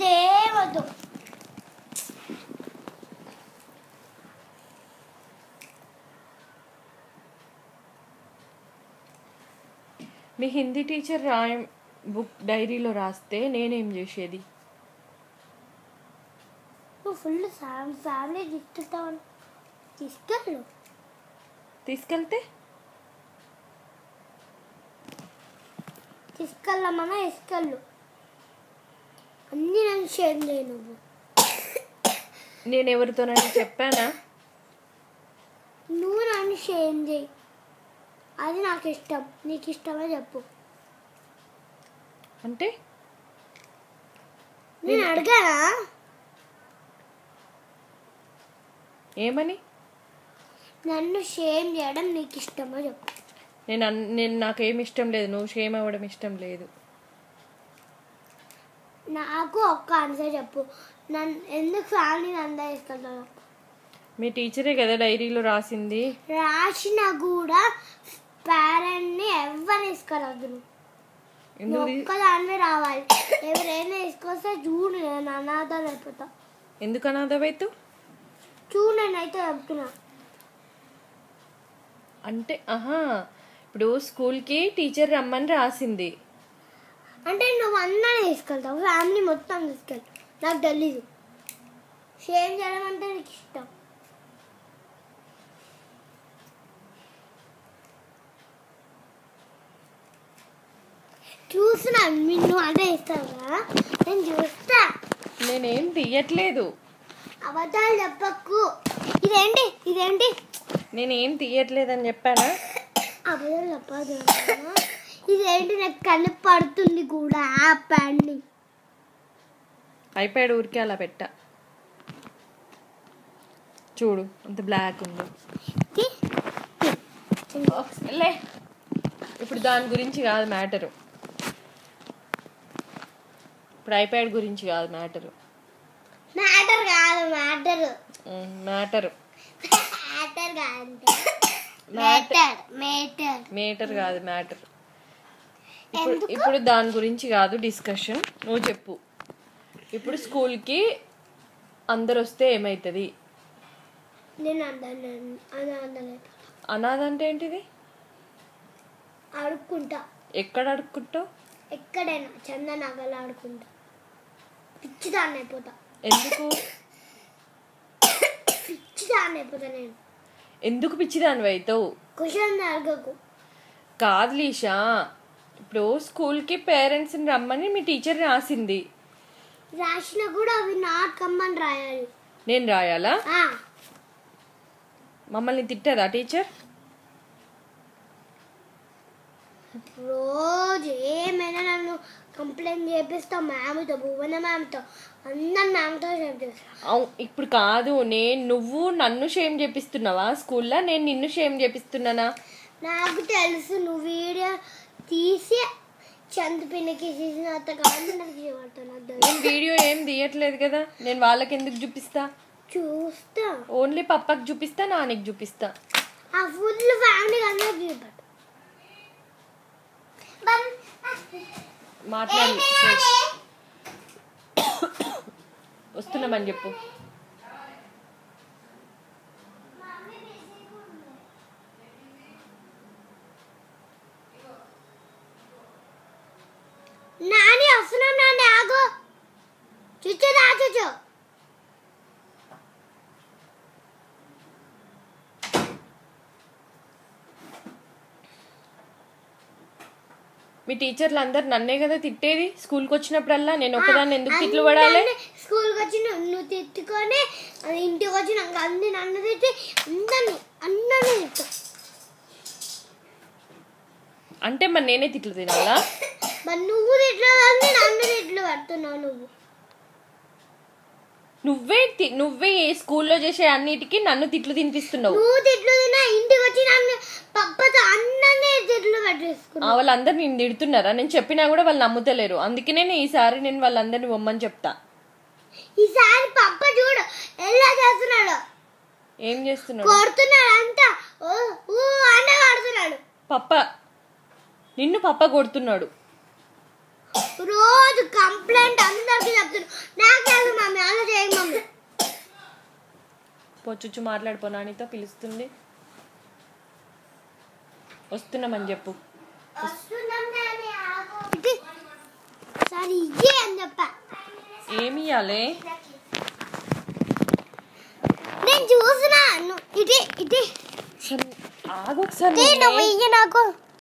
దేవదు మీ Hindi teacher book డైరీలో రాస్తే నేనేం చేసేది? నువ్వు ఫుల్ ఫ్యామిలీ తీసుకెళ్తావు. తీసుకెళ్తే తీసుకెళ్ళమన్నా తీసుకెళ్ళు. అన్నీ నన్ను షేర్ చేయి. నువ్వు నేను ఎవరితోనని చెప్పానా? నువ్వు నన్ను షేర్ చేయి. అది నాకు ఇష్టం. నీకు ఇష్టమే చెప్పు. అంటే నేను అడిగానా? ఏమని? నన్ను షేమ్ చేయడం నీకు ఇష్టమో చెప్పు. నేను నాకేమి ఇష్టం లేదు. నువ్వు షేమ్ అవ్వడం ఇష్టం లేదు. నాకు ఒక్క ఆన్సర్ చెప్పు. నన్ను ఎందుకు ఫ్యామిలీని అందరూ తీసుకెళ్తావు? మీ టీచరే కదా డైరీలో రాసింది. రాసినా కూడా పేరెంట్ని ఎవరు తీసుకురాదు. నువ్వు ఒక్కదానివే రావాలి. ఎవరైనా తీసుకొస్తే చూడు, నేను అనాథలు అయిపోతా. ఎందుకు అనాథవైతు? చూడు, నేనైతే చెప్తున్నా. అంటే ఇప్పుడు స్కూల్కి టీచర్ రమ్మని రాసింది అంటే నువ్వు అందరినీ తీసుకెళ్తావు, ఫ్యామిలీ మొత్తం తీసుకెళ్తావు. నాకు తెలీదు. షేర్ చేయడం అంటే నీకు ఇష్టం. చూస్తున్నా నువ్వు అదే ఇస్తావు కదా, నేను చూస్తా. నేనేం తీయట్లేదు. అబద్ధాలు చెప్పకు. ఇదేంటి నేనేం తీయట్లేదని చెప్పానా? అబద్ధాలు చెప్పదు. ఇదేంటి నాకు కళ్ళు పడుతుంది కూడా. ప్యాడ్ని ఐప్యాడ్ ఊరికే అలా పెట్టా. చూడు అంత బ్లాక్ ఉంది. ఇప్పుడు దాని గురించి కాదు మ్యాటరు. ఇప్పుడు ఐప్యాడ్ గురించి కాదు మ్యాటరు. మేటర్ కాదు మ్యాటర్. ఇప్పుడు దాని గురించి కాదు డిస్కషన్. నువ్వు చెప్పు. ఇప్పుడు స్కూల్కి అందరు వస్తే ఏమవుతుంది? అనాథ అంటే ఏంటిది? ఆడుకుంటా. ఎక్కడ ఆడుకుంటావు? ఎక్కడైనా చందనగర్లో ఆడుకుంటా. పిచ్చిదాన్ని అయిపోతా. ఎందుకు పిచ్చిదాన్ని అయిపోతా నేను? ఎందుకు పిచ్చిదాన్ని అవుతావు? క్వశ్చన్ అడగకు. కాదు లీషా, ఇప్పుడు స్కూల్కి పేరెంట్స్ని రమ్మని మీ టీచర్ రాసింది. రాసినా కూడా అవి నాకు కమ్మని రాయాలి. నేను రాయాలా? మమ్మల్ని తిట్టదా టీచర్? రోజు ఏమైనా నన్ను కంప్లైంట్ చేపిస్తావు మ్యామ్తో, భువన మ్యామ్తో, అందరు మ్యామ్తో షేమ్ చేస్తావు. ఇప్పుడు కాదు, నువ్వు నన్ను షేమ్ చేపిస్తున్నావా స్కూల్లో? నేను నిన్ను షేమ్ చేపిస్తున్నానా? నాకు తెలుసు. నువ్వు వీడియో తీసి చంద్రపిన్నకి చేసినంత కాదు నాకు చేయబడుతున్నా. నేను వీడియో ఏం తీయట్లేదు కదా. నేను వాళ్ళకి ఎందుకు చూపిస్తా? చూస్తా. ఓన్లీ పప్పకి చూపిస్తా, నాన్నకి చూపిస్తా. ఆ ఫుల్ ఫ్యామిలీ అందరికి చూపడు. మాట్లాడి వస్తున్నామని చెప్పు. నాని వస్తున్నాం. నాని ఆగు. చుచ్చు రా చుచ్చు. మీ టీచర్లు అందరు నన్నే కదా తిట్టేది స్కూల్కి వచ్చినప్పుడల్లా. నేను ఒకదాన్ని ఎందుకు తిట్లు పడాలి? స్కూల్కి వచ్చి నువ్వు తిట్టుకొని ఇంటికి వచ్చి నాకు అన్ని నన్ను తిట్టి అందరినీ తిట్టు. అంటే మరి నేనే తిట్లు తినాలా? మరి నువ్వు తిట్లు నన్ను తిట్లు పడుతున్నావు. నువ్వే స్కూల్లో చేసే అన్నిటికీ నన్ను తిట్లు తినిపిస్తున్నావు. నువ్వు తిట్లు తిన్నా ఇంటికి వచ్చి నన్ను పప్పతో అందరినీ తిట్లు పట్టేసుకున్నావు. వాళ్ళందరూ నేను తిడుతున్నారా? నేను చెప్పినా కూడా వాళ్ళు నమ్ముతలేరు. అందుకనే ఈసారి నేను వాళ్ళందరినీ బొమ్మని చెప్తా. ఈసారి పప్ప చూడు ఎలా చేస్తున్నాడు. ఏం చేస్తున్నాడు? కొడుతున్నాడు అంతా. అన్న కొడుతున్నాడు. నిన్ను పప్ప కొడుతున్నాడు. రోజు కంప్లైంట్ అందరికి చెప్తున్నాడు. పొచ్చుచ్చు మాట్లాడిపో, నానితో పిలుస్తుంది. వస్తున్నామని చెప్పు. ఏమి ఇవ్వాలి? నేను చూసినా. ఇటే ఇటే ఆగు ఒకసారి. నాకు